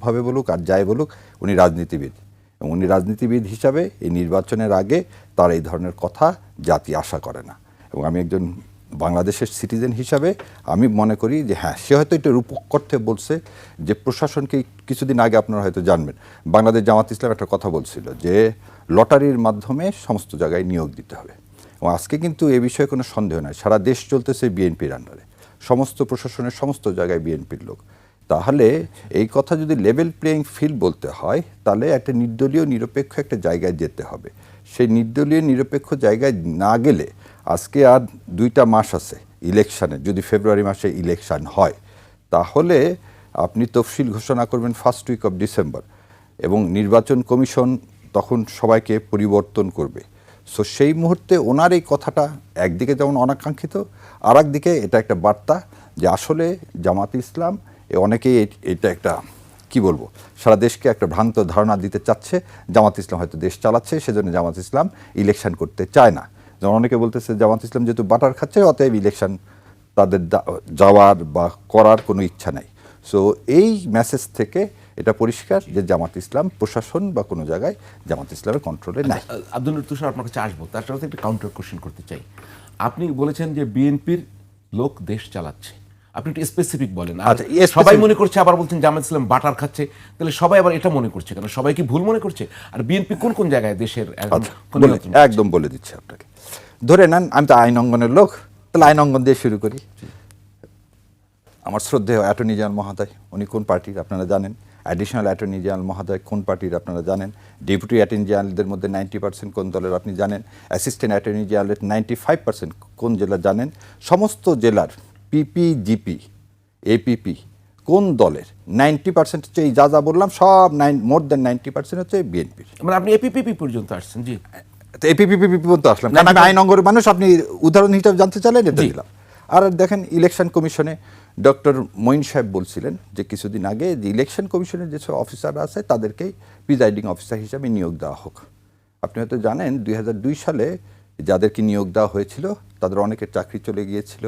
ভাবে বলুক আর যাই বলুক, উনি রাজনীতিবিদ এবং উনি রাজনীতিবিদ হিসাবে এই নির্বাচনের আগে তার এই ধরনের কথা জাতি আশা করে না। এবং আমি একজন বাংলাদেশের সিটিজেন হিসাবে আমি মনে করি যে হ্যাঁ, সে হয়তো এটা রূপক করতে বলছে যে প্রশাসনকে। কিছুদিন আগে আপনারা হয়তো জানবেন, বাংলাদেশ জামাত ইসলাম একটা কথা বলছিল যে লটারির মাধ্যমে সমস্ত জায়গায় নিয়োগ দিতে হবে। এবং আজকে কিন্তু এ বিষয়ে কোনো সন্দেহ নাই, সারা দেশ চলতেছে বিএনপির আন্ডারে, সমস্ত প্রশাসনের সমস্ত জায়গায় বিএনপির লোক। তাহলে এই কথা যদি লেভেল প্লেয়িং ফিল্ড বলতে হয়, তাহলে একটা নির্দলীয় নিরপেক্ষ একটা জায়গায় যেতে হবে। সেই নির্দলীয় নিরপেক্ষ জায়গায় না গেলে, আজকে আর 2টা মাস আছে ইলেকশানে, যদি ফেব্রুয়ারি মাসে ইলেকশান হয় তাহলে আপনি তফসিল ঘোষণা করবেন ফার্স্ট উইক অফ ডিসেম্বর, এবং নির্বাচন কমিশন তখন সবাইকে পরিবর্তন করবে। সো সেই মুহূর্তে ওনার এই কথাটা একদিকে যেমন অনাকাঙ্ক্ষিত, আর একদিকে এটা একটা বার্তা যে আসলে জামাত ইসলাম অনেকেই এটা একটা কি বলবো, সারা দেশকে একটা ভ্রান্ত ধারণা দিতে চাচ্ছে জামাত ইসলাম হয়তো দেশ চালাচ্ছে, সেজন্য জামাত ইসলাম ইলেকশন করতে চায় না। যেমন অনেকে বলতেছে জামাত ইসলাম যেহেতু বাটার খাচ্ছে, অতএব ইলেকশন তাদের যাওয়ার বা করার কোনো ইচ্ছা নাই। সো এই মেসেজ থেকে এটা পরিষ্কার যে জামাত ইসলাম প্রশাসন বা কোনো জায়গায় জামাত ইসলামের কন্ট্রোলে নাই। আব্দুল তুষার, আপনার কাছে আসবো, তার সাথে একটা কাউন্টার কোশ্চেন করতে চাই। আপনি বলেছেন যে বিএনপির লোক দেশ চালাচ্ছে, আপনি একটু স্পেসিফিক বলেন। আচ্ছা, সবাই মনে করছে, আবার বলছেন জামাত ইসলাম বাটার খাচ্ছে, তাহলে সবাই আবার এটা মনে করছে কেন? সবাই কি ভুল মনে করছে? আর বিএনপি কোন কোন জায়গায় দেশের একদম বলে দিচ্ছি আপনাকে। ধরে নেন আমি তো আইন অঙ্গনের লোক, তাহলে আইন অঙ্গন দিয়ে শুরু করি। আমার শ্রদ্ধেয় অ্যাটর্নি জেনারেল মহোদয়, উনি কোন পার্টির আপনারা জানেন। অ্যাডিশনাল অ্যাটর্নি জেনারেল মহোদয় কোন পার্টির আপনারা জানেন। ডেপুটি অ্যাটর্নি জেনারেলদের মধ্যে 90% কোন দলের আপনি জানেন। অ্যাসিস্ট্যান্ট অ্যাটর্নি জেনারেলের 95% কোন জেলা জানেন। সমস্ত জেলার পিপি, জিপি, এপিপি কোন দলের 90% হচ্ছে এই যা বললাম সব মোর দেন 90% হচ্ছে বিএনপির। মানে আপনি এপিপিপি পর্যন্ত আসছেন? জি, এপিপিপি পর্যন্ত আসলাম, কারণ আমি আইন অঙ্গনের মানুষ, আপনি উদাহরণ হিসাবে জানতে চাইলেন, এটা দিলাম। আর দেখেন ইলেকশন কমিশনে ডক্টর মঈন সাহেব বলছিলেন যে কিছুদিন আগে যে ইলেকশন কমিশনের যেসব অফিসাররা আছে তাদেরকেই প্রিজাইডিং অফিসার হিসাবে নিয়োগ দেওয়া হোক। আপনি হয়তো জানেন 2002 সালে যাদেরকে নিয়োগ দেওয়া হয়েছিল তাদের অনেকের চাকরি চলে গিয়েছিল,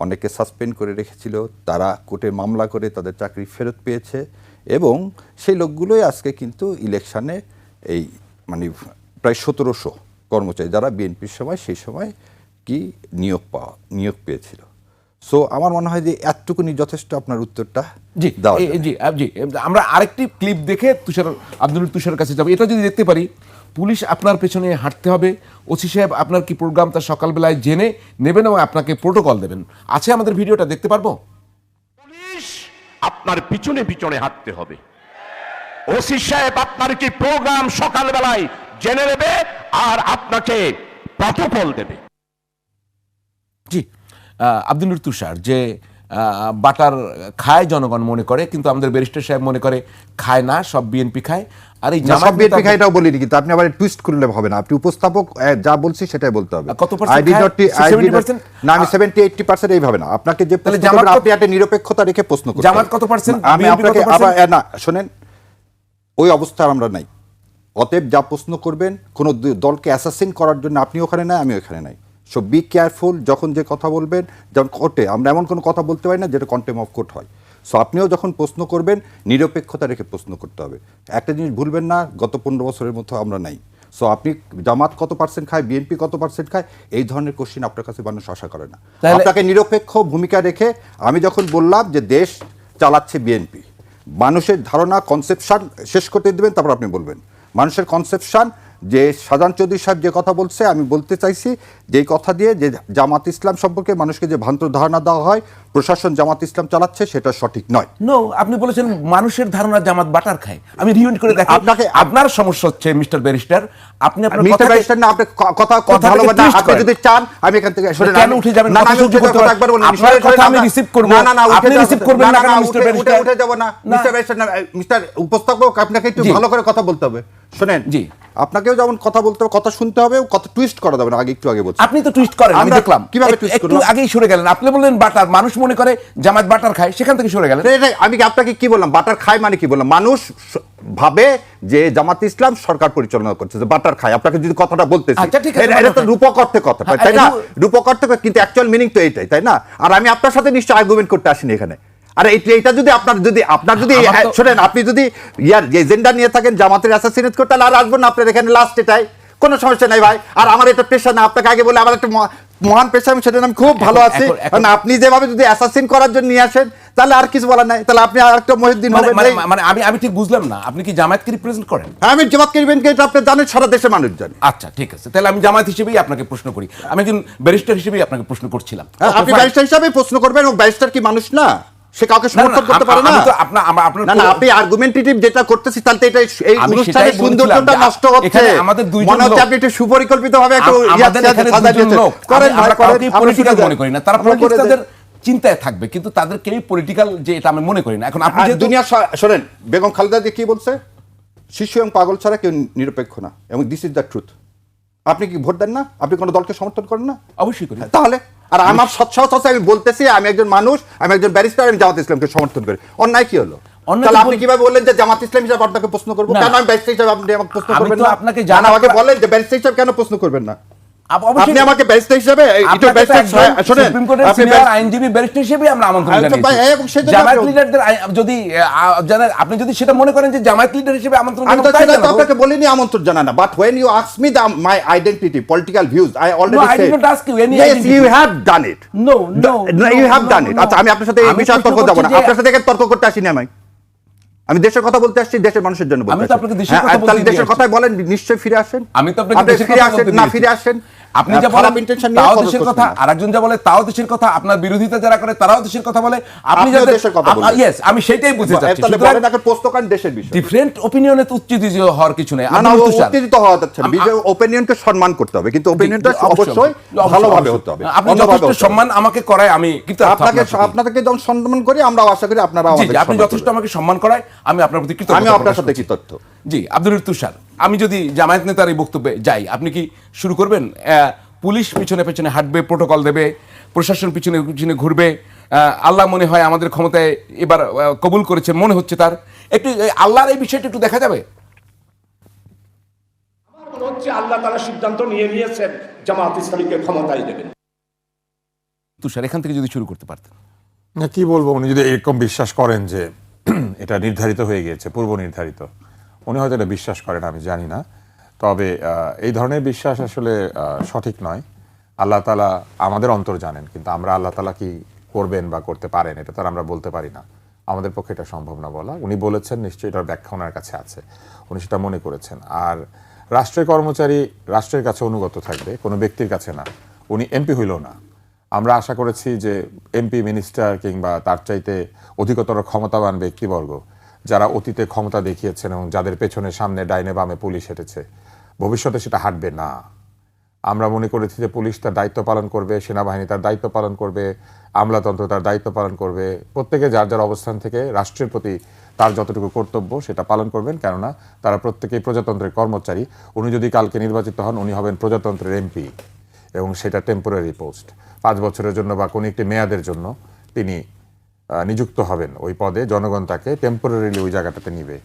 অনেকে সাসপেন্ড করে রেখেছিল, তারা কোর্টে মামলা করে তাদের চাকরি ফেরত পেয়েছে, এবং সেই লোকগুলোই আজকে কিন্তু ইলেকশানে এই মানে প্রায় 1700 কর্মচারী যারা বিএনপির সময় সেই সময় কি নিয়োগ পেয়েছিল। সো আমার মনে হয় যে এতটুকুনি যথেষ্ট আপনার উত্তরটা। জি জি জি, আমরা আরেকটি ক্লিপ দেখে আব্দুল তুষারের কাছে যাবো। এটা যদি দেখতে পারি, পুলিশ আপনার পেছনে হাঁটতে হবে, ওসি সাহেব আপনার কি প্রোগ্রাম তা সকালবেলায় জেনে নেবেন এবং আপনাকে প্রোটোকল দেবেন। আছে আমাদের ভিডিওটা দেখতে পারবো? পুলিশ আপনার পিছনে পিছনে হাঁটতে হবে, ওসি সাহেব আপনার কি প্রোগ্রাম সকালবেলায় জেনে নেবে আর আপনাকে প্রটোকল দেবে। জি, আব্দুল তুষার, যে বাটার খায় জনগণ মনে করে, কিন্তু আমাদের ব্যারিস্টার সাহেব মনে করে খায় না, সব বিএনপি খায়। আর এই সব বিএনপি খায় এটাও বলিনি, কিন্তু আপনি আবার টুইস্ট করলে হবে না। আপনি উপস্থাপক যা বলছি সেটাই বলতে হবে। কত পার্সেন্ট? না, আমি 70-80% এইভাবে না, আপনাকে যে আপনি একটা নিরপেক্ষতা রেখে প্রশ্ন করতে। জামাত কত পার্সেন্ট? আমি আপনাকে আবার না শোনেন, ওই অবস্থা আমরা নাই। অতএব যা প্রশ্ন করবেন কোন দলকে অ্যাসাসিন করার জন্য আপনি ওখানে নাই, আমি ওখানে নাই। সো বি কেয়ারফুল যখন যে কথা বলবেন। যেমন কোর্টে আমরা এমন কোনো কথা বলতে পারি না যেটা কন্টেম্প অফ কোর্ট হয়। সো আপনিও যখন প্রশ্ন করবেন নিরপেক্ষতা রেখে প্রশ্ন করতে হবে। একটা জিনিস ভুলবেন না, গত 15 বছরের মতো আমরা নাই। সো আপনি জামাত কত পার্সেন্ট খায়, বিএনপি কত পার্সেন্ট খায়, এই ধরনের কোশ্চিন আপনার কাছে মানুষ আশা করে না। আপনাকে নিরপেক্ষ ভূমিকা রেখে আমি যখন বললাম যে দেশ চালাচ্ছে বিএনপি, মানুষের ধারণা কনসেপশন শেষ করতে দেবেন, তারপর আপনি বলবেন। মানুষের কনসেপশন যে শাহজাহান চৌধুরী সাহেব যে কথা বলছে, আমি বলতে চাইছি যে কথা দিয়ে যে জামাত ইসলাম সম্পর্কে মানুষকে যে ভ্রান্ত ধারণা দেওয়া হয় প্রশাসন জামাত ইসলাম চালাচ্ছে, সেটা সঠিক নয়। নো, আপনি বলেছেন মানুষের ধারণা জামাত বাটার খায়। আমি রিউন্ড করে দেখি আপনাকে। আপনার সমস্যা হচ্ছে মিস্টার ব্যারিস্টার, আপনি আপনার মিস্টার ব্যারিস্টার না, আপনি কথা ভালো কথা, আপনি যদি চান আমি এখান থেকে শুনে কেন উঠে যাবেন? না, আমি উঠে যাব একবার বলুন, আপনার কথা আমি রিসিভ করব। না না, আপনি রিসিভ করবেন না কেন মিস্টার ব্যারিস্টার? উঠে যাব না মিস্টার ব্যারিস্টার, না মিস্টার উপস্থাপক, আপনাকে একটু ভালো করে কথা বলতে হবে। শুনেন জি, আপনাকেও যেমন কথা বলতে হবে, কথা শুনতে হবে, কথা টুইস্ট করা যাবে না। একটু আগে বলছি, আপনি তো টুইস্ট করেন, আমি দেখলাম কিভাবে টুইস্ট করলাম। একটু আগেই সরে গেলেন, আপনি বললেন বাটার, মানুষ মনে করে জামাত বাটার খায়, সেখান থেকে সরে গেলেন। আমি আপনাকে কি বললাম? বাটার খায় মানে কি বললাম? মানুষ ভাবে যে জামাত ইসলাম সরকার পরিচালনা করছে, যে বাটার খায়। আপনাকে যদি কথাটা বলতেছি, এটা তো রূপক অর্থে কথা, তাই না? রূপক অর্থে, কিন্তু অ্যাকচুয়াল মিনিং তো এইটাই, তাই না? আর আমি আপনার সাথে নিশ্চয় আর্গুমেন্ট করতে আসিনি এখানে। আর এটা যদি আপনার যদি আমার তো- শোনেন, আপনি যদি এজেন্ডা নিয়ে থাকেন জামাতের অ্যাসাসিনেট করতে, তাহলে আর আসবেন না আপনার এখানে, লাস্ট এটাই, কোনো সমস্যা নাই ভাই। আর আমার এটা পেশা না, আপনাকে আগে বলে আমার একটা মহান পেশা, আমি সেটা আমি খুব ভালো আছি। কারণ আপনি যেভাবে যদি অ্যাসাসিন করার জন্য নিয়ে আসেন, তাহলে আর কিছু বলার নাই, তাহলে আপনি আর একটা মহিউদ্দিন হবেন। মানে আমি ঠিক বুঝলাম না, আপনি কি জামায়াতকে রিপ্রেজেন্ট করেন? হ্যাঁ, আমি জামাতকে ইভেন্টকে, এটা আপনি জানেন, সারা দেশের মানুষ জানে। আচ্ছা ঠিক আছে, তাহলে আমি জামায়াত হিসেবেই আপনাকে প্রশ্ন করি, আমি একজন ব্যারিস্টার হিসেবেই আপনাকে প্রশ্ন করছিলাম। হ্যাঁ, আপনি ব্যারিস্টার হিসাবে প্রশ্ন করবেন, এবং ব্যারিস্টার কি মানুষ না? সে কাউকে সমর্থন করতে পারে না। না না, আপনি আর্গুমেন্টেটিভ যেটা করতেছি, তাহলে এটা এই অনুষ্ঠানের সৌন্দর্যটা নষ্ট হচ্ছে। আমাদের দুইজন মনে হচ্ছে লোক, আপনি একটু সুপরিকল্পিতভাবে একটা আমাদের এখানে দুইজন লোক, আমরা কাউকেই পলিটিক্যাল মনে করি না, তারা পলিটিক্স তাদের চিন্তায় থাকবে, কিন্তু তাদের কেউই পলিটিক্যাল যে এটা আমি মনে করি না। এখন আপনি যেহেতু দুনিয়া শোনেন, বেগম খালেদা জিয়া কি বলছে, শিশু এবং পাগল ছাড়া কেউ নিরপেক্ষ না, এবং দিস ইজ দ্য ট্রুথ। আপনি কি ভোট দেন না? আপনি কোনো দলকে সমর্থন করেন না? অবশ্যই করি। তাহলে আর আমার সৎসাহস আছে, আমি বলতেছি, আমি একজন মানুষ, আমি একজন ব্যারিস্টার, আমি জামাত ইসলামকে সমর্থন করি। অন্যায় কি হলো? তাহলে আপনি কিভাবে বললেন যে জামাত ইসলাম হিসাবে আপনাকে প্রশ্ন করবো? কেন আমি ব্যারিস্টার হিসাবে আপনি আমাকে প্রশ্ন করবেন না? আপনাকে আমাকে বলেন যে ব্যারিস্টার হিসাবে কেন প্রশ্ন করবেন না? অবশ্যই আপনি আমাকে ব্যারিস্টার হিসাবে, সুপ্রিম কোর্টের সিনিয়র আইনজীবী ব্যারিস্টার হিসেবে আমরা আমন্ত্রণ জানিয়েছি। জামায়াত লিডারদের যদি জানেন, আপনি যদি সেটা মনে করেন যে জামায়াত লিডার হিসেবে আমন্ত্রণ আমি তো জানাবো, তাই সেটা তো জানাবো। আপনাকে বলিনি আমন্ত্রণ জানানা, but when you ask me my identity, political views, I already No, I said, did not ask you any yes, identity. you have done it. No, you have done it. no. আচ্ছা, আমি আপনার সাথে এই আমি বিষয়ে প্রশ্ন তর্ক যাব না, করছি যে- আপনার সাথে এখানে তর্ক করতে আসিনি আমি দেশের কথা বলতে আসছি, দেশের মানুষের জন্য বলতে আমি তো আসছি। আপনাকে দেশের হ্যাঁ, কথা বলতে তাহলে দেশের দিয়েছি। কথাই বলেন, নিশ্চয়ই ফিরে আসেন। আমি তো আপনাকে আপনি দেশের ফিরে কথা আসেন বলতে না, দিয়েছি। ফিরে আসেন। আপনি যা খারাপ বলেন intention নিয়ে তাও ফলো দেশের করছেন কথা, না। আর একজন যা বলে তাও দেশের কথা, আপনার বিরোধিতা যারা করে তারাও দেশের কথা বলে, আপনি আপনিও যাদের দেশের কথা বলবেন। ইয়েস, আমি সেটাই বুঝতে চাচ্ছি। তাহলে বলেন এখন প্রশ্ন করেন দেশের বিষয়। ডিফারেন্ট অপিনিয়নে তো উত্তেজিত হওয়ার কিছু নেই। না, উত্তেজিত হওয়া যাচ্ছে না, ওপিনিয়নকে সম্মান করতে হবে, কিন্তু ওপিনিয়নটা অবশ্যই ভালোভাবে হতে হবে। আপনি যথেষ্ট সম্মান আমাকে করায়, আমি কিন্তু আপনাকে যখন সম্মান করি, আমরা আশা করি আপনারা আমাদের আপনি যথেষ্ট আমাকে সম্মান করায়, আমি আপনার প্রতি কৃতজ্ঞতা আমি আপনার সাথে কৃতজ্ঞ। জি, আব্দুল তুষার, আমি যদি জামায়াত নেতার এই বক্তব্যে যাই, আপনি কি শুরু করবেন? পুলিশ পিছনে পিছনে হাঁটবে, প্রোটোকল দেবে, প্রশাসন পিছনে পিছনে ঘুরবে, আল্লাহ মনে হয় আমাদের ক্ষমতায় এবার কবুল করেছে মনে হচ্ছে তার, একটু আল্লাহর এই বিষয়টা একটু দেখা যাবে? আমার মনে হচ্ছে আল্লাহ তাআলা সিদ্ধান্ত নিয়েছেন জামাত ইসলামীকে ক্ষমতায় দেবেন। তুষার, এখান থেকে যদি শুরু করতে পারতেন। না, কি বলবো, উনি যদি এরকম বিশ্বাস করেন যে এটা নির্ধারিত হয়ে গিয়েছে, পূর্ব নির্ধারিত, উনি হয়তো এটা বিশ্বাস করেন, আমি জানি না। তবে এই ধরনের বিশ্বাস আসলে সঠিক নয়। আল্লাহ তাআলা আমাদের অন্তর জানেন, কিন্তু আমরা আল্লাহ তাআলা কি করবেন বা করতে পারেন এটা তো আর আমরা বলতে পারি না, আমাদের পক্ষে এটা সম্ভব না বলা। উনি বলেছেন, নিশ্চয়ই এটার ব্যাখ্যা ওনার কাছে আছে, উনি সেটা মনে করেছেন। আর রাষ্ট্রের কর্মচারী রাষ্ট্রের কাছে অনুগত থাকবে, কোনো ব্যক্তির কাছে না। উনি এমপি হইল না, আমরা আশা করেছি যে এমপি, মিনিস্টার কিংবা তার চাইতে অধিকতর ক্ষমতাবান ব্যক্তিবর্গ যারা অতীতে ক্ষমতা দেখিয়েছেন এবং যাদের পেছনে সামনে ডাইনে বামে পুলিশ হেঁটেছে, ভবিষ্যতে সেটা হাঁটবে না। আমরা মনে করেছি যে পুলিশ তার দায়িত্ব পালন করবে, সেনাবাহিনী তার দায়িত্ব পালন করবে, আমলাতন্ত্র তার দায়িত্ব পালন করবে, প্রত্যেকে যার যার অবস্থান থেকে রাষ্ট্রের প্রতি তার যতটুকু কর্তব্য সেটা পালন করবেন, কেননা তারা প্রত্যেকেই প্রজাতন্ত্রের কর্মচারী। উনি যদি কালকে নির্বাচিত হন, উনি হবেন প্রজাতন্ত্রের এমপি, এবং সেটা টেম্পোরারি পোস্ট, 5 বছরের জন্য বা কোনো একটি মেয়াদের জন্য তিনি নিযুক্ত হবেন ওই পদে, জনগণ তাকে টেম্পোরারিলি ওই জায়গাটাতে নিবে।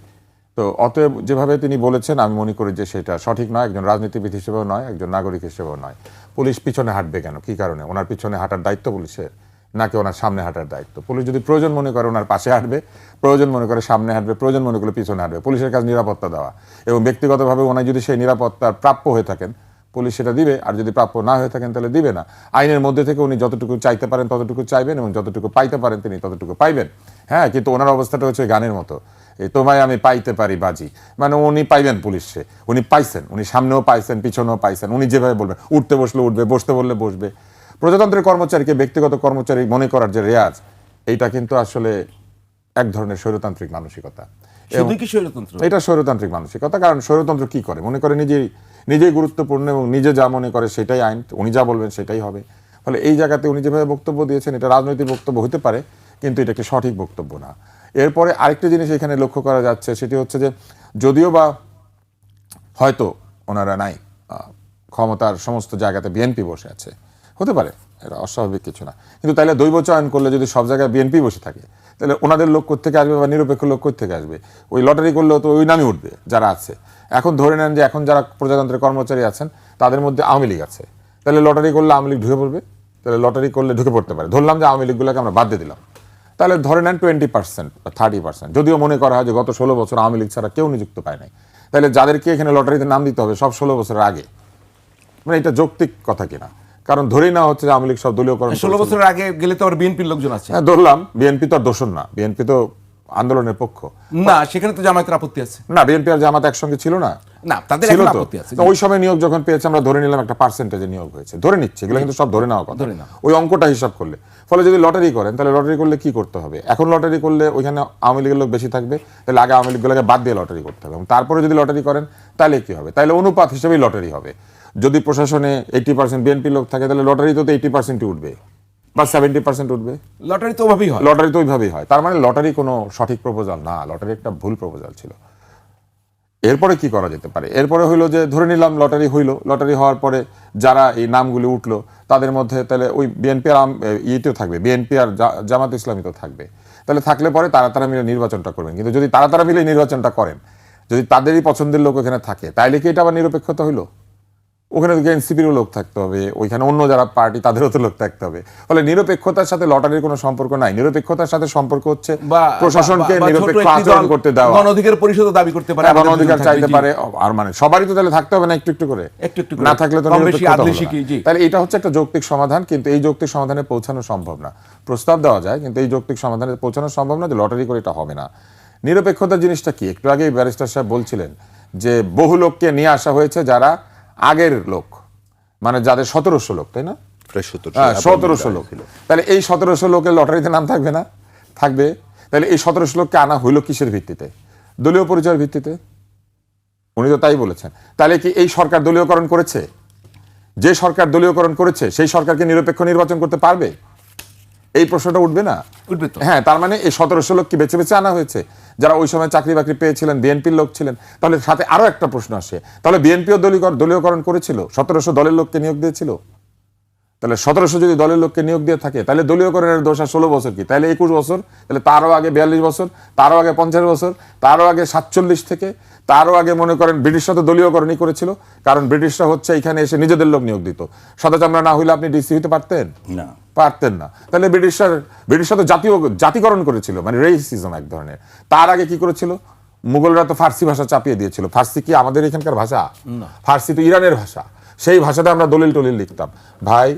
তো অতএব যেভাবে তিনি বলেছেন, আমি মনে করি যে সেটা সঠিক নয়, একজন রাজনীতিবিদ হিসেবেও নয়, একজন নাগরিক হিসেবেও নয়। পুলিশ পিছনে হাঁটবে কেন, কী কারণে? ওনার পিছনে হাঁটার দায়িত্ব পুলিশের, নাকি ওনার সামনে হাঁটার দায়িত্ব? পুলিশ যদি প্রয়োজন মনে করে ওনার পাশে হাঁটবে, প্রয়োজন মনে করে সামনে হাঁটবে, প্রয়োজন মনে করে পিছনে হাঁটবে। পুলিশের কাজ নিরাপত্তা দেওয়া, এবং ব্যক্তিগতভাবে ওনার যদি সেই নিরাপত্তার প্রাপ্য হয়ে থাকেন, পুলিশ সেটা দিবে, আর যদি প্রাপ্য না হয়ে থাকেন তাহলে দিবে না। আইনের মধ্যে থেকে উনি যতটুকু চাইতে পারেন ততটুকু চাইবেন, এবং যতটুকু পাইতে পারেন তিনি ততটুকু পাইবেন। হ্যাঁ, কিন্তু ওনার অবস্থাটা হচ্ছে গানের মতো, এই তোমায় আমি পাইতে পারি বাজি, মানে উনি পাইবেন পুলিশে, উনি পাইছেন, উনি সামনেও পাইছেন, পিছনেও পাইছেন, উনি যেভাবে বলবেন, উঠতে বসলে উঠবে, বসতে বললে বসবে। প্রজাতন্ত্রের কর্মচারীকে ব্যক্তিগত কর্মচারী মনে করার যে রেয়াজ, এইটা কিন্তু আসলে এক ধরনের স্বৈরতান্ত্রিক মানসিকতা। শুধু কি স্বৈরতন্ত্র? এটা স্বৈরতান্ত্রিক মানসিকতা, কারণ স্বৈরতন্ত্র কি করে, মনে করে নিজেই গুরুত্বপূর্ণ, এবং নিজে যা মনে করে সেটাই আইন, উনি যা বলবেন সেটাই হবে। ফলে এই জায়গাতে উনি যেভাবে বক্তব্য দিয়েছেন, এটা রাজনৈতিক বক্তব্য হতে পারে, কিন্তু এটা একটি সঠিক বক্তব্য না। এরপরে আরেকটি জিনিস এখানে লক্ষ্য করা যাচ্ছে, সেটি হচ্ছে যে যদিও বা হয়তো ওনারা নাই, ক্ষমতার সমস্ত জায়গাতে বিএনপি বসে আছে, হতে পারে, এটা অস্বাভাবিক কিছু না, কিন্তু তাইলে দৈব চয়ন করলে যদি সব জায়গায় বিএনপি বসে থাকে, তাহলে ওনাদের লোক কোত্থেকে আসবে, বা নিরপেক্ষ লোক কোত্থেকে আসবে? ওই লটারি করলেও তো ওই নামই উঠবে যারা আছে। এখন ধরে নেন যে এখন যারা প্রজাতন্ত্রের কর্মচারী আছেন তাদের মধ্যে আওয়ামী লীগ আছে, তাহলে লটারি করলে আওয়ামী লীগ ঢুকে পড়বে, তাহলে লটারি করলে ঢুকে পড়তে পারে। ধরলাম যে আওয়ামী লীগগুলোকে আমরা বাদ দিয়ে দিলাম, তাহলে ধরে নেন 20% বা 30%, যদিও মনে করা হয় যে গত 16 বছর আওয়ামী লীগ ছাড়া কেউ নিযুক্ত পায় নাই, তাহলে যাদেরকে এখানে লটারিতে নাম দিতে হবে সব 16 বছরের আগে, মানে এটা যৌক্তিক কথা কিনা? কারণ ধরেই না হচ্ছে যে আওয়ামী লীগ সব দলীয়করণ 16 বছরের আগে গেলে তো আবার বিএনপির লোকজন আছে। হ্যাঁ, ধরলাম বিএনপি তো আর দোষর না, বিএনপি তো আন্দোলনের পক্ষ না, সেখানে তো জামায়াতের আপত্তি আছে। না, বিএনপি আর জামাত একসঙ্গে ছিল না, না, তাদের ছিল এখন তো। আপত্তি আছে। তো ওই সময় নিয়োগ যখন পেয়েছে আমরা ধরে নিলাম একটা পার্সেন্টেজে নিয়োগ হয়েছে, ধরে নিচ্ছে, এগুলো কিন্তু সব ধরে নেওয়া কথা, ধরে নাও। ওই অঙ্কটা হিসাব করলে। ফলে যদি লটারি করেন তাহলে লটারি করলে কি করতে হবে? এখন লটারি করলে ওইখানে আওয়ামী লীগের লোক বেশি থাকবে, তাহলে আগে আওয়ামী লীগগুলোকে বাদ দিয়ে লটারি করতে হবে, এবং তারপরে যদি লটারি করেন তাহলে কি হবে? তাহলে অনুপাত হিসেবেই লটারি হবে। যদি প্রশাসনে 80% বিএনপি লোক থাকে তাহলে লটারি তো 80% উঠবে বা 70% উঠবে। লটারি তো ওভাবেই হয়। লটারি তো ওইভাবেই হয়। তার মানে লটারি কোনো সঠিক প্রপোজাল না, লটারি একটা ভুল প্রপোজাল ছিল। এরপরে কি করা যেতে পারে? এরপরে হইলো যে ধরে নিলাম লটারি হইলো, লটারি হওয়ার পরে যারা এই নামগুলি উঠলো তাদের মধ্যে তাহলে ওই বিএনপি আর ইয়েতেও থাকবে, বিএনপি আর জামাত ইসলামী তো থাকবে। তাহলে থাকলে পরে তারা মিলে নির্বাচনটা করবেন। কিন্তু যদি তারা মিলে নির্বাচনটা করেন, যদি তাদেরই পছন্দের লোক ওখানে থাকে, তাইলে কি এটা আবার নিরপেক্ষতা হইলো? ওখানে এনসিপিরও লোক থাকতে হবে, ওইখানে অন্য যারা পার্টি তাদেরও তো লোক থাকতে হবে। ফলে নিরপেক্ষতার সাথে লটারির কোনো সম্পর্ক নাই। নিরপেক্ষতার সাথে সম্পর্ক হচ্ছে প্রশাসনকে নিরপেক্ষ আচরণ করতে দেওয়া, গণ অধিকার পরিষদ দাবি করতে পারে, গণ অধিকার চাইতে পারে। আর মানে সবারই তো তাহলে থাকতে হবে না, একটু একটু করে, না থাকলে তো নিরপেক্ষতা হবে না। তাহলে এটা হচ্ছে একটা যৌক্তিক সমাধান, কিন্তু এই যৌক্তিক সমাধানে পৌঁছানো সম্ভব না। প্রস্তাব দেওয়া যায়, কিন্তু এই যৌক্তিক সমাধানে পৌঁছানো সম্ভব না যে লটারি করে এটা হবে না। নিরপেক্ষতা জিনিসটা কি? একটু আগেই ব্যারিস্টার সাহেব বলছিলেন যে বহু লোককে নিয়ে আসা হয়েছে যারা আগের লোক, মানে যাদের 1700 লোক, তাই না? 1700 লোক। তাহলে এই 1700 লোকের লটারিতে নাম থাকবে না? থাকবে। তাহলে এই 1700 লোককে আনা হইলো কিসের ভিত্তিতে? দলীয় পরিচয়ের ভিত্তিতে। উনি তো তাই বলেছেন। তাহলে কি এই সরকার দলীয়করণ করেছে? যে সরকার দলীয়করণ করেছে সেই সরকারকে নিরপেক্ষ নির্বাচন করতে পারবে? এই প্রশ্নটা উঠবে না? উঠবে তো। হ্যাঁ, তার মানে এই 1700 লোক কি বেছে বেছে আনা হয়েছে যারা ওই সময় চাকরি বাকরি পেয়েছিলেন, বিএনপির লোক ছিলেন? তাহলে সাথে আরো একটা প্রশ্ন আসে, তাহলে বিএনপিও দলীয়করণ করেছিল, 1700 দলের লোককে নিয়োগ দিয়েছিল? তাহলে 1700 যদি দলের লোককে নিয়োগ দিয়ে থাকে তাহলে দলীয়করণের দোষ আর 16 বছর কি? তাহলে 21 বছর, তাহলে তারও আগে 42 বছর, তারও আগে 50 বছর, তারও আগে 47 থেকে, তারও আগে মনে করেন ব্রিটিশরা তো দলীয়করণই করেছিল, কারণ ব্রিটিশরা হচ্ছে এখানে এসে নিজেদের লোক নিয়োগ দিত। সাদা চামড়া না হইলে আপনি ডিসি হইতে পারতেন না, পারতেন না। তাহলে ব্রিটিশরা তো জাতিকরণ করেছিল, মানে রেসিজম এক ধরনের। তার আগে কি করেছিল? মুঘলরা তো ফার্সি ভাষা চাপিয়ে দিয়েছিল। ফার্সি কি আমাদের এখানকার ভাষা? ফার্সি তো ইরানের ভাষা। সেই ভাষাতে আমরা দলিল টলিল লিখতাম। ভাই,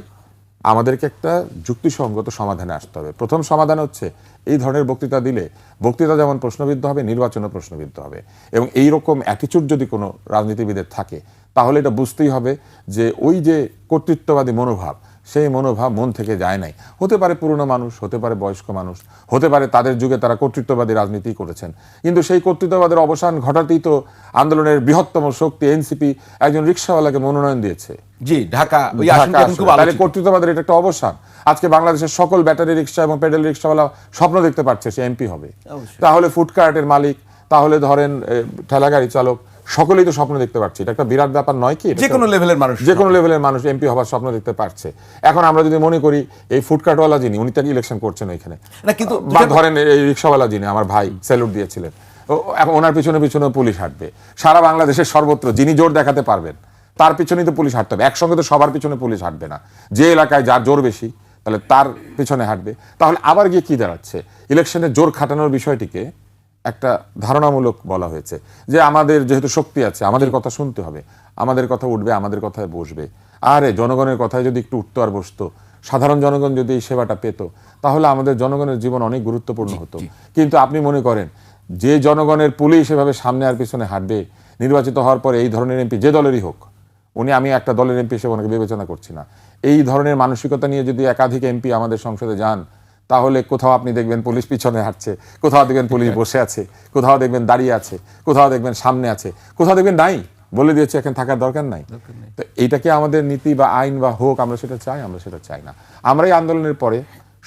আমাদেরকে একটা যুক্তিসঙ্গত সমাধানে আসতে হবে। প্রথম সমাধান হচ্ছে এই ধরনের বক্তৃতা দিলে বক্তৃতা যেমন প্রশ্নবিদ্ধ হবে, নির্বাচনও প্রশ্নবিদ্ধ হবে। এবং এইরকম অ্যাটিচিউড যদি কোনো রাজনীতিবিদের থাকে তাহলে এটা বুঝতেই হবে যে ওই যে কর্তৃত্ববাদী মনোভাব, সেই মনোভাব মন থেকে যায় নাই। হতে পারে পুরনো মানুষ, হতে পারে বয়স্ক মানুষ, হতে পারে তাদের যুগে তারা কর্তৃত্ববাদী রাজনীতি করেছেন, কিন্তু সেই কর্তৃত্ববাদের অবসান ঘটাতেই তো আন্দোলনের বৃহত্তম শক্তি এনসিপি একজন রিকশাওয়ালাকে মনোনয়ন দিয়েছে। জি, ঢাকা ওই আসনটা এখন খুব তাহলে আলোচিত। কর্তৃত্ববাদের এটা একটা অবসান। আজকে বাংলাদেশের সকল ব্যাটারি রিকশা এবং পেডেল রিকশাওয়ালা স্বপ্ন দেখতে পারছে সে এমপি হবে। তাহলে ফুডকার্টের মালিক, তাহলে ধরেন ঠেলা গাড়ি চালক, সকলেই তো স্বপ্ন দেখতে পাচ্ছে। এটা একটা বিরাট ব্যাপার নয় কি? যে কোনো লেভেলের মানুষ, যে কোনো লেভেলের মানুষ এমপি হবার স্বপ্ন দেখতে পারছে। এখন আমরা যদি মনে করি এই ফুডকার্টওয়ালা যিনি, উনি তাকে ইলেকশন করছেন ওইখানে, না কিন্তু বা ধরেন এই রিকশাওয়ালা যিনি আমার ভাই স্যালুট দিয়েছিলেন, এখন ওনার পিছনে পিছনে পুলিশ হাঁটবে। সারা বাংলাদেশের সর্বত্র যিনি জোর দেখাতে পারবেন তার পিছনেই তো পুলিশ হাঁটতে হবে। একসঙ্গে তো সবার পিছনে পুলিশ হাঁটবে না। যে এলাকায় যার জোর বেশি তাহলে তার পিছনে হাঁটবে। তাহলে আবার গিয়ে কি দাঁড়াচ্ছে? ইলেকশনে জোর খাটানোর বিষয়টিকে একটা ধারণামূলক বলা হয়েছে যে আমাদের যেহেতু শক্তি আছে, আমাদের কথা শুনতে হবে, আমাদের কথা উঠবে, আমাদের কথায় বসবে। আরে জনগণের কথায় যদি একটু উঠতো আর বসতো, সাধারণ জনগণ যদি এই সেবাটা পেত, তাহলে আমাদের জনগণের জীবন অনেক গুরুত্বপূর্ণ হতো। কিন্তু আপনি মনে করেন যে জনগণের পুলিশ এভাবে সামনে আর পিছনে হাঁটবে, নির্বাচিত হওয়ার পরে এই ধরনের এমপি যে দলেরই হোক, আমি একটা দলের এমপি হিসেবে ওনাকে বিবেচনা করছি না, এই ধরনের মানসিকতা নিয়ে যদি একাধিক এমপি আমাদের সংসদে যান, তাহলে কোথাও আপনি দেখবেন পুলিশ পিছনে হাঁটছে, কোথাও দেখবেন পুলিশ বসে আছে, কোথাও দেখবেন দাঁড়িয়ে আছে, কোথাও দেখবেন সামনে আছে, কোথাও দেখবেন নাই, বলে দিয়েছে এখানে থাকার দরকার নাই। তো এইটাকে আমাদের নীতি বা আইন বা হোক আমরা সেটা চাই? আমরা সেটা চাই না। আমরা এই আন্দোলনের পরে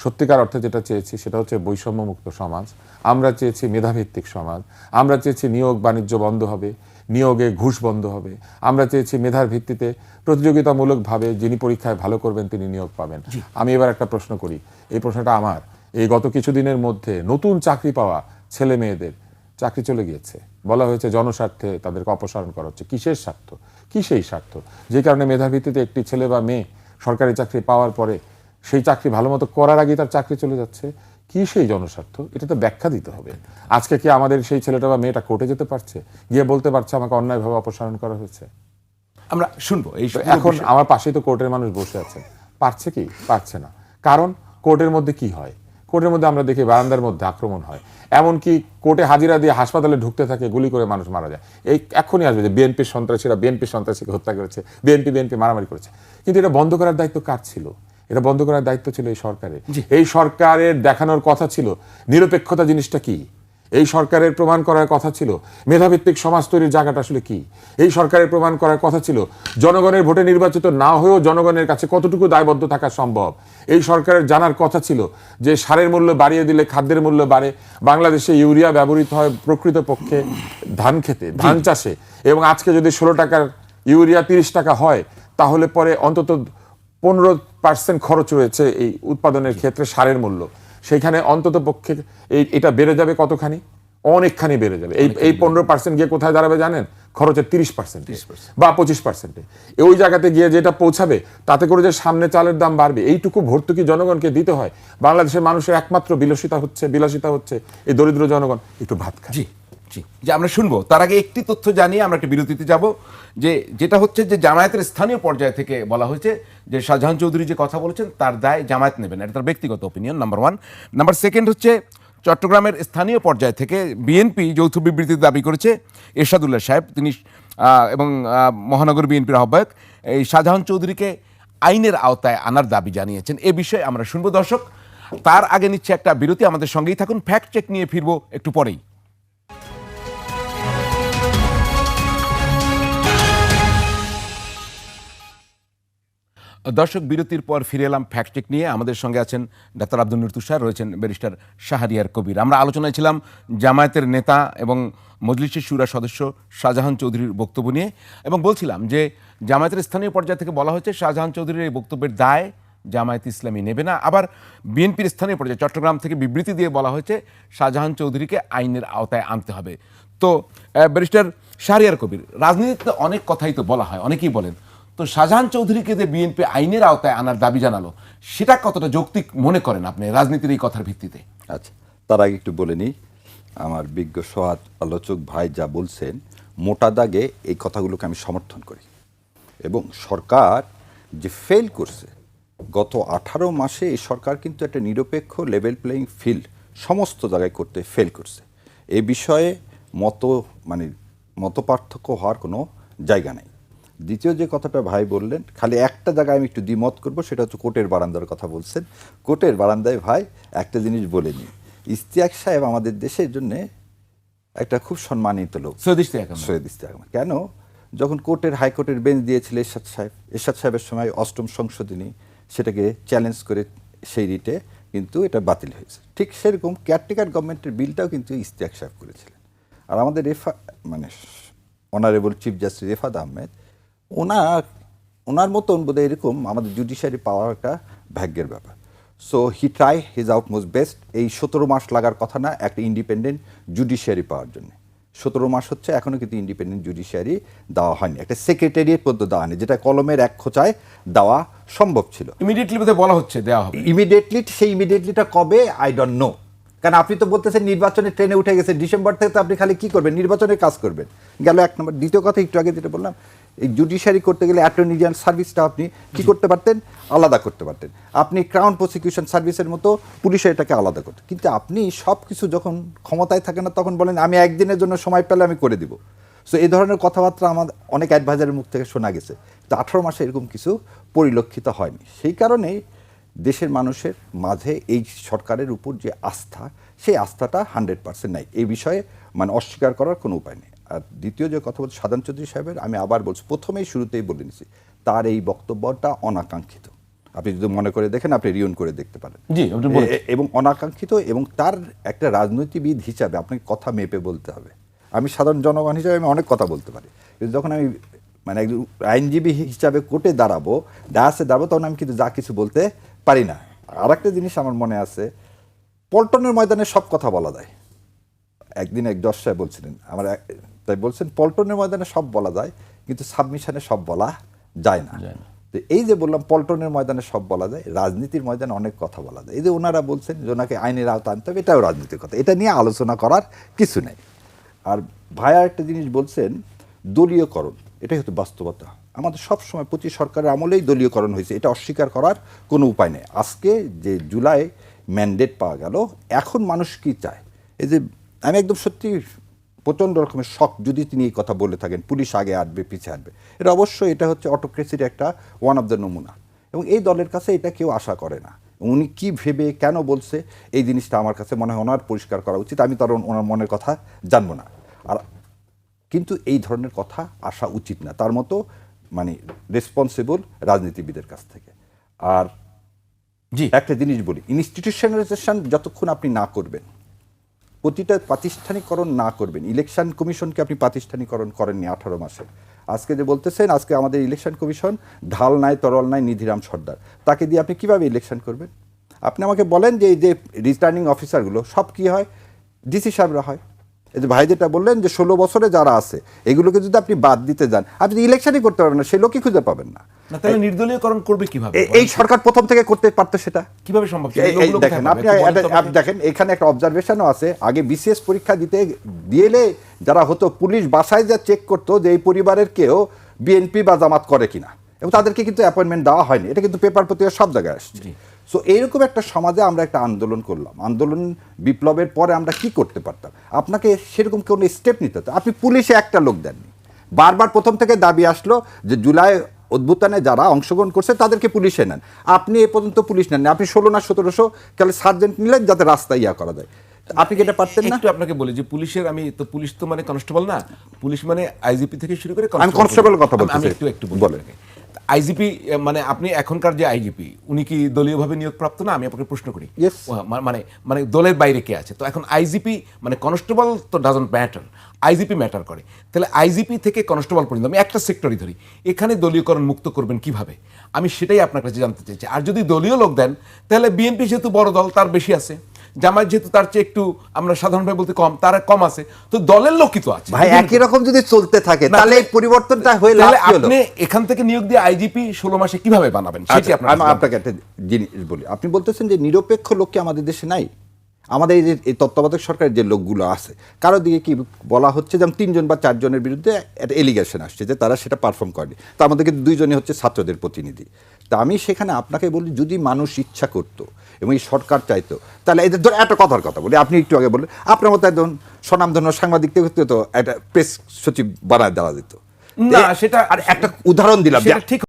সত্যিকার অর্থে যেটা চেয়েছি সেটা হচ্ছে বৈষম্যমুক্ত সমাজ। আমরা চেয়েছি মেধাভিত্তিক সমাজ। আমরা চেয়েছি নিয়োগ বাণিজ্য বন্ধ হবে, নিয়োগে ঘুষ বন্ধ হবে। আমরা চেয়েছি মেধার ভিত্তিতে প্রতিযোগিতামূলকভাবে যিনি পরীক্ষায় ভালো করবেন তিনি নিয়োগ পাবেন। আমি এবার একটা প্রশ্ন করি, এই প্রশ্নটা আমার। এই গত কিছুদিনের মধ্যে নতুন চাকরি পাওয়া ছেলে মেয়েদের চাকরি চলে গিয়েছে, বলা হয়েছে জনস্বার্থে তাদেরকে অপসারণ করা হচ্ছে। কিসের স্বার্থ? কি সেই স্বার্থ যে কারণে মেধার ভিত্তিতে একটি ছেলে বা মেয়ে সরকারি চাকরি পাওয়ার পরে সেই চাকরি ভালো মতো করার আগেই তার চাকরি চলে যাচ্ছে? কি সেই জনস্বার্থ, এটা তো ব্যাখ্যা দিতে হবে। আজকে কি আমাদের সেই ছেলেটা বা মেয়েটা কোর্টে যেতে পারছে, গিয়ে বলতে পারছে আমাকে অন্যায়ভাবে অপসারণ করা হয়েছে? আমরা শুনবো এই তো এখন আমার পাশেই তো কোর্টের মানুষ বসে আছে, পারছে কি? পারছে না। কারণ কোর্টের মধ্যে কি হয়? কোর্টের মধ্যে আমরা দেখি বারান্দার মধ্যে আক্রমণ হয়, এমনকি কোর্টে হাজিরা দিয়ে হাসপাতালে ঢুকতে থাকে, গুলি করে মানুষ মারা যায়। এই এখনই আসবে যে বিএনপির সন্ত্রাসীরা বিএনপির সন্ত্রাসীকে হত্যা করেছে, বিএনপি মারামারি করেছে। কিন্তু এটা বন্ধ করার দায়িত্ব কার ছিল? এটা বন্ধ করার দায়িত্ব ছিল এই সরকারের। এই সরকারের দেখানোর কথা ছিল নিরপেক্ষতা জিনিসটা কি। এই সরকারের প্রমাণ করার কথা ছিল মেধাভিত্তিক সমাজ তৈরির জায়গাটা আসলে কি। এই সরকারের প্রমাণ করার কথা ছিল জনগণের ভোটে নির্বাচিত না হয়েও জনগণের কাছে কতটুকু দায়বদ্ধ থাকা সম্ভব। এই সরকারের জানার কথা ছিল যে সারের মূল্য বাড়িয়ে দিলে খাদ্যের মূল্য বাড়ে, বাংলাদেশে ইউরিয়া ব্যবহৃত হয় প্রকৃতপক্ষে ধান খেতে, ধান চাষে, এবং আজকে যদি 16 টাকার ইউরিয়া 30 টাকা হয়, তাহলে পরে অন্তত 15% খরচ রয়েছে এই উৎপাদনের ক্ষেত্রে সারের মূল্য। সেইখানে অন্তত পক্ষে এটা বেড়ে যাবে কতখানি? অনেকখানি বেড়ে যাবে। এই 15% গিয়ে কোথায় দাঁড়াবে জানেন? খরচের 30% বা 25%। ওই জায়গাতে গিয়ে যেটা পৌঁছাবে, তাতে করে যে সামনে চালের দাম বাড়বে, এইটুকু ভর্তুকি জনগণকে দিতে হয়। বাংলাদেশের মানুষের একমাত্র বিলাসিতা হচ্ছে এই দরিদ্র জনগণ একটু ভাত খায়। জি জি, যে আমরা শুনবো, তার আগে একটি তথ্য জানিয়ে আমরা একটা বিরতিতে যাব। যেটা হচ্ছে যে জামায়াতের স্থানীয় পর্যায় থেকে বলা হয়েছে যে শাহজাহান চৌধুরী যে কথা বলেছেন তার দায় জামায়াত নেবে না, এটা তার ব্যক্তিগত অপিনিয়ন, নাম্বার 1। নাম্বার 2 হচ্ছে চট্টগ্রামের স্থানীয় পর্যায় থেকে বিএনপি যৌথ বিবৃতিতে দাবি করেছে এরশাদুল্লাহ সাহেব, তিনি এবং মহানগর বিএনপির আহ্বায়ক, এই শাহজাহান চৌধুরীকে আইনের আওতায় আনার দাবি জানিয়েছেন। এ বিষয়ে আমরা শুনবো দর্শক। তার আগে নিচ্ছে একটা বিরতি, আমাদের সঙ্গেই থাকুন। ফ্যাক্ট চেক নিয়ে ফিরবো একটু পরেই। দর্শক, বিরতির পর ফিরে এলাম ফ্যাক্ট চেক নিয়ে। আমাদের সঙ্গে আছেন ডাক্তার আব্দুল নূর তুষার, রয়েছেন ব্যারিস্টার শাহরিয়ার কবির। আমরা আলোচনায় ছিলাম জামায়াতের নেতা এবং মজলিসের শুরা সদস্য শাহজাহান চৌধুরীর বক্তব্য নিয়ে, এবং বলছিলাম যে জামায়াতের স্থানীয় পর্যায় থেকে বলা হয়েছে শাহজাহান চৌধুরীর এই বক্তব্যের দায় জামায়াত ইসলামী নেবে না। আবার বিএনপির স্থানীয় পর্যায়ে চট্টগ্রাম থেকে বিবৃতি দিয়ে বলা হয়েছে শাহজাহান চৌধুরীকে আইনের আওতায় আনতে হবে। তো ব্যারিস্টার শাহরিয়ার কবির, রাজনীতিতে অনেক কথাই তো বলা হয়, অনেকেই বলেন, তো শাহজাহান চৌধুরীকে যে বিএনপি আইনের আওতায় আনার দাবি জানালো, সেটা কতটা যৌক্তিক মনে করেন আপনি রাজনীতির এই কথার ভিত্তিতে? আচ্ছা, তার আগে একটু বলে নিই, আমার বিজ্ঞ সহাত আলোচক ভাই যা বলছেন, মোটা দাগে এই কথাগুলোকে আমি সমর্থন করি। এবং সরকার যে ফেল করছে গত 18 মাসে, এই সরকার কিন্তু একটা নিরপেক্ষ লেভেল প্লেয়িং ফিল্ড সমস্ত জায়গায় করতে ফেল করছে। এই বিষয়ে মত পার্থক্য হওয়ার কোনো জায়গা নেই। দ্বিতীয় যে কথাটা ভাই বললেন, খালি একটা জায়গায় আমি একটু দ্বিমত করব, সেটা হচ্ছে কোর্টের বারান্দার কথা বলছেন। কোর্টের বারান্দায় ভাই একটা জিনিস বলে নিই, ইশতিয়াক সাহেব আমাদের দেশের জন্য একটা খুব সম্মানিত লোক। সৈয়দ ইশতিয়াক আহমেদ কেন, যখন কোর্টের হাইকোর্টের বেঞ্চ দিয়েছিল এরশাদ সাহেবের সময় 8ম সংশোধনী, সেটাকে চ্যালেঞ্জ করে সেই রিটে কিন্তু এটা বাতিল হয়েছে। ঠিক সেরকম কেয়ারটেকার গভর্নমেন্টের বিলটাও কিন্তু ইশতিয়াক সাহেব করেছিলেন। আর আমাদের honourable chief justice Refaat Ahmed, ওনার মতন বোধহয় এরকম আমাদের জুডিশিয়ারি পাওয়া একটা ভাগ্যের ব্যাপার। So he try his outmost best. এই 17 মাস লাগার কথা না একটা ইন্ডিপেন্ডেন্ট জুডিশিয়ারি পাওয়ার জন্য। 17 মাস হচ্ছে, এখনও কিন্তু ইন্ডিপেন্ডেন্ট জুডিশিয়ারি দেওয়া হয়নি, একটা সেক্রেটারিয়েট পদ্ধতি দেওয়া হয়নি, যেটা কলমের এক খোঁচায় দেওয়া সম্ভব ছিল। ইমিডিয়েটলি বলা হচ্ছে দেওয়া হবে, ইমিডিয়েটলিটা কবে আই ডোন্ট নো। কারণ আপনি তো বলতেছেন নির্বাচনের ট্রেনে উঠে গেছে, ডিসেম্বর থেকে তো আপনি খালি কি করবেন, নির্বাচনের কাজ করবেন, গেল 1 নম্বর। দ্বিতীয় কথা, একটু আগে যেটা বললাম, এই জুডিশিয়ারি করতে গেলে অ্যাটর্নি জেনারেল সার্ভিসটা আপনি কি করতে পারতেন, আলাদা করতে পারতেন। আপনি ক্রাউন প্রসিকিউশন সার্ভিসের মতো পুলিশের এটাকে আলাদা করতেন। কিন্তু আপনি সব কিছু যখন ক্ষমতায় থাকেন না, তখন বলেন আমি একদিনের জন্য সময় পেলে আমি করে দিব। সো এই ধরনের কথাবার্তা আমাদের অনেক অ্যাডভাইজারের মুখ থেকে শোনা গেছে, তো 18 মাসে এরকম কিছু পরিলক্ষিত হয়নি। সেই কারণেই দেশের মানুষের মাঝে এই সরকারের উপর যে আস্থা, সেই আস্থাটা 100% নাই। এই বিষয়ে অস্বীকার করার কোনো উপায় নেই। আর দ্বিতীয় যে কথা বলছি শাহজাহান চৌধুরী সাহেবের, আমি আবার বলছি, প্রথমেই শুরুতেই বলে নিছি, তার এই বক্তব্যটা অনাকাঙ্ক্ষিত। আপনি যদি মনে করে দেখেন, আপনি রিউন করে দেখতে পারেন। এবং অনাকাঙ্ক্ষিত, এবং তার একটা রাজনীতিবিদ হিসাবে আপনাকে কথা মেপে বলতে হবে। আমি সাধারণ জনগণ হিসাবে আমি অনেক কথা বলতে পারি, কিন্তু যখন আমি একজন আইনজীবী হিসাবে কোর্টে দাঁড়াবো, ডায়াসে দাঁড়াবো, তখন আমি কিন্তু যা কিছু বলতে পারি না। আর একটা জিনিস আমার মনে আছে, পল্টনের ময়দানে সব কথা বলা যায়। একদিন এক জজ সাহেব বলছিলেন, তাই বলছেন পল্টনের ময়দানে সব বলা যায়, কিন্তু সাবমিশনে সব বলা যায় না। তো এই যে বললাম পল্টনের ময়দানে সব বলা যায়, রাজনীতির ময়দানে অনেক কথা বলা যায়। এই যে ওনারা বলছেন যে ওনাকে আইনের আওতা আনতে হবে, এটাও রাজনীতির কথা, এটা নিয়ে আলোচনা করার কিছু নেই। আর ভাইয়া একটা জিনিস বলছেন দলীয়করণ, এটাই হচ্ছে বাস্তবতা। আমাদের সবসময় প্রতি সরকারের আমলেই দলীয়করণ হয়েছে, এটা অস্বীকার করার কোনো উপায় নেই। আজকে যে জুলাই ম্যান্ডেট পাওয়া গেল, এখন মানুষ কি চায়? এই যে আমি একদম সত্যি প্রচণ্ড রকমের শখ যদি তিনি এই কথা বলে থাকেন পুলিশ আগে আসবে পিছিয়ে আসবে, এটা অবশ্যই এটা হচ্ছে অটোক্রেসির একটা ওয়ান অফ দ্য নমুনা, এবং এই দলের কাছে এটা কেউ আশা করে না। উনি কি ভেবে কেন বলছে এই জিনিসটা আমার কাছে মনে হয় ওনার পরিষ্কার করা উচিত। আমি তার ওনার মনের কথা জানবো না, আর কিন্তু এই ধরনের কথা আসা উচিত না তার মতো মানে রেসপন্সিবল রাজনীতিবিদের কাছ থেকে। আর জি, একটা জিনিস বলি, ইনস্টিটিউশনালাইজেশন যতক্ষণ আপনি না করবেন, প্রতিটা প্রাতিষ্ঠানিকরণ না করবেন, ইলেকশন কমিশনকে আপনি প্রাতিষ্ঠানিকরণ করেননি 18 মাসে। আজকে যে বলতেছেন আজকে আমাদের ইলেকশন কমিশন ঢাল নাই তরল নাই নিধিরাম সর্দার, তাকে দিয়ে আপনি কিভাবে ইলেকশন করবেন? আপনি আমাকে বলেন যে এই যে রিটার্নিং অফিসারগুলো সব কি হয়? ডিসি সাহেবরা হয়। এই যে ভাই যেটা বললেন যে 16 বছরে যারা আছে এগুলোকে যদি আপনি বাদ দিতে যান, আপনি ইলেকশনই করতে পারবেন না, সেই লোকই খুঁজে পাবেন না। না তাহলে নির্দলীয়করণ করবে কিভাবে? এই সরকার প্রথম থেকে করতে পারতো সেটা। কিভাবে সম্ভব? দেখেন আপনি দেখেন এখানে একটা অবজারভেশনও আছে, আগে বিসিএস পরীক্ষা দিলে যারা হতো পুলিশ বাসায় যা চেক করতো যে এই পরিবারের কেউ বিএনপি বা জামাত করে কিনা, এবং তাদেরকে কিন্তু অ্যাপয়েন্টমেন্ট দেওয়া হয়নি, এটা কিন্তু পেপার পত্রিকা সব জায়গায় আসছে। সো এইরকম একটা সমাজে আমরা একটা আন্দোলন করলাম, আন্দোলন বিপ্লবের পরে আমরা কি করতে পারতাম? আপনাকে সেরকম কোনো স্টেপ নিতে হতো। আপনি পুলিশে একটা লোক দেননি, বারবার প্রথম থেকে দাবি আসলো যে জুলাই অভ্যুত্থানে যারা অংশগ্রহণ করছে তাদেরকে পুলিশে নেন, আপনি এ পর্যন্ত পুলিশ নেন, আপনি 16 না 1700 তাহলে সার্জেন্ট নিলেন যাতে রাস্তা ইয়া করা যায়। আপনি কি এটা পারতেন না? একটু আপনাকে বলি যে পুলিশের, আমি তো পুলিশ তো মানে কনস্টেবল না, পুলিশ মানে আইজিপি থেকে শুরু করে আমি কনস্টেবলের কথা বলছি। আমি একটু বলেন আইজিপি মানে আপনি এখনকার যে আইজিপি উনি কি দলীয়ভাবে নিয়োগপ্রাপ্ত না? আমি আপনাকে প্রশ্ন করি। Yes. মানে মানে দলের বাইরে কে আছে? তো এখন আইজিপি মানে কনস্টেবল তো ডাজন্ট ম্যাটার, আইজিপি ম্যাটার করে। তাহলে আইজিপি থেকে কনস্টেবল পর্যন্ত আমি একটা সেক্টরই ধরি, এখানে দলীয়করণ মুক্ত করবেন কিভাবে? আমি সেটাই আপনার কাছে জানতে চাইছি। আর যদি দলীয় লোক দেন তাহলে বিএনপি যেহেতু বড় দল তার বেশি আছে, জামায়াত যেহেতু তার চেয়ে একটু আমরা সাধারণভাবে বলতে কম, তার কম আছে, তো দলের লোকই তো আছে। ভাই একই রকম যদি চলতে থাকে তাহলে এই পরিবর্তনটা হয়ে লাভ কি হলো? আপনি এখান থেকে নিয়োগ দিয়ে আইজিপি 16 মাসে কিভাবে বানাবেন? সেটি আচ্ছা, আমি আপনাকে একটা জিনিস বলি, আপনি বলতেছেন যে নিরপেক্ষ লোক কি আমাদের দেশে নাই? আমাদের এই যে এই তত্ত্বাবধায়ক সরকারের যে লোকগুলো আছে কারো দিকে কি বলা হচ্ছে যেমন 3 জন বা 4 জনের বিরুদ্ধে একটা এলিগেশন আসছে যে তারা সেটা পারফর্ম করেনি, তার মধ্যে কিন্তু 2 জনই হচ্ছে ছাত্রদের প্রতিনিধি। তা আমি সেখানে আপনাকে বলি যদি মানুষ ইচ্ছা করতো এবং এই সরকার চাইতো তাহলে এদের ধর একটা কথার কথা বলি, আপনি একটু আগে বললেন আপনার মতো একজন স্বনামধন্য সাংবাদিক থেকে তো একটা প্রেস সচিব বানায় দেওয়া যেত না, সেটা আর একটা উদাহরণ দিলাম সেটা ঠিক